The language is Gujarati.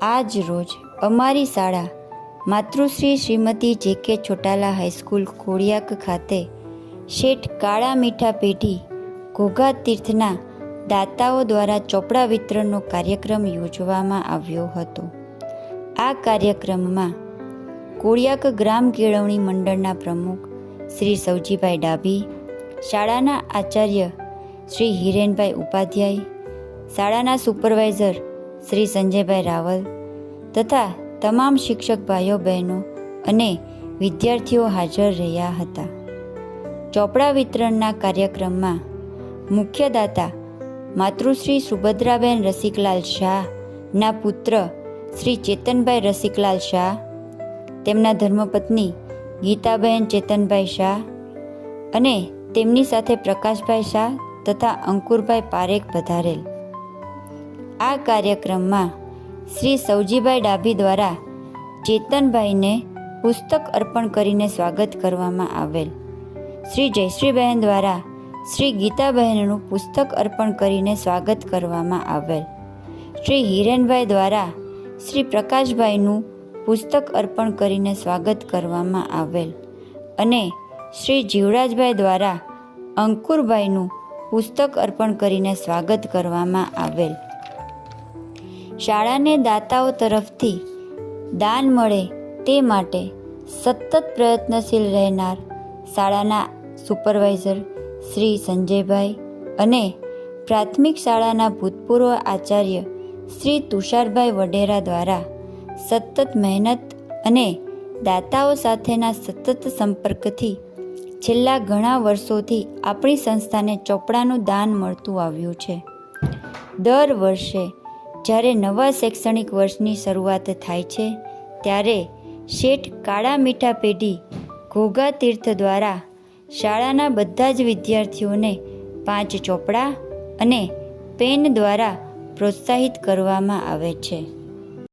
આજ રોજ અમારી શાળા માતૃશ્રી શ્રીમતી જે.કે. ચોટાલા હાઈસ્કૂલ ખોડિયાક ખાતે શેઠ કાળા મીઠા પેઢી ઘોઘા તીર્થના દાતાઓ દ્વારા ચોપડા વિતરણનો કાર્યક્રમ યોજવામાં આવ્યો હતો. આ કાર્યક્રમમાં કોળિયાક ગ્રામ કેળવણી મંડળના પ્રમુખ શ્રી સવજીભાઈ ડાભી, શાળાના આચાર્ય શ્રી હિરેનભાઈ ઉપાધ્યાય, શાળાના સુપરવાઇઝર શ્રી સંજયભાઈ રાવલ તથા તમામ શિક્ષક ભાઈઓ બહેનો અને વિદ્યાર્થીઓ હાજર રહ્યા હતા. ચોપડા વિતરણના કાર્યક્રમમાં મુખ્ય દાતા માતૃશ્રી સુભદ્રાબેન રસિકલાલ શાહના પુત્ર શ્રી ચેતનભાઈ રસિકલાલ શાહ, તેમના ધર્મપત્ની ગીતાબેન ચેતનભાઈ શાહ અને તેમની સાથે પ્રકાશભાઈ શાહ તથા અંકુરભાઈ પારેખ પધારેલ. આ કાર્યક્રમમાં શ્રી સવજીભાઈ ડાભી દ્વારા ચેતનભાઈને પુસ્તક અર્પણ કરીને સ્વાગત કરવામાં આવેલ. શ્રી જયશ્રીબહેન દ્વારા શ્રી ગીતાબહેનનું પુસ્તક અર્પણ કરીને સ્વાગત કરવામાં આવેલ. શ્રી હિરેનભાઈ દ્વારા શ્રી પ્રકાશભાઈનું પુસ્તક અર્પણ કરીને સ્વાગત કરવામાં આવેલ અને શ્રી જીવરાજભાઈ દ્વારા અંકુરભાઈનું પુસ્તક અર્પણ કરીને સ્વાગત કરવામાં આવેલ. શાળાને દાતાઓ તરફથી દાન મળે તે માટે સતત પ્રયત્નશીલ રહેનાર શાળાના સુપરવાઇઝર શ્રી સંજયભાઈ અને પ્રાથમિક શાળાના ભૂતપૂર્વ આચાર્ય શ્રી તુષારભાઈ વઢેરા દ્વારા સતત મહેનત અને દાતાઓ સાથેના સતત સંપર્કથી છેલ્લા ઘણા વર્ષોથી આપણી સંસ્થાને ચોપડાનું દાન મળતું આવ્યું છે. દર વર્ષે જ્યારે નવા શૈક્ષણિક વર્ષની શરૂઆત થાય છે ત્યારે શેઠ કાળા મીઠા પેઢી ઘોઘા તીર્થ દ્વારા શાળાના બધા જ વિદ્યાર્થીઓને 5 ચોપડા અને પેન દ્વારા પ્રોત્સાહિત કરવામાં આવે છે.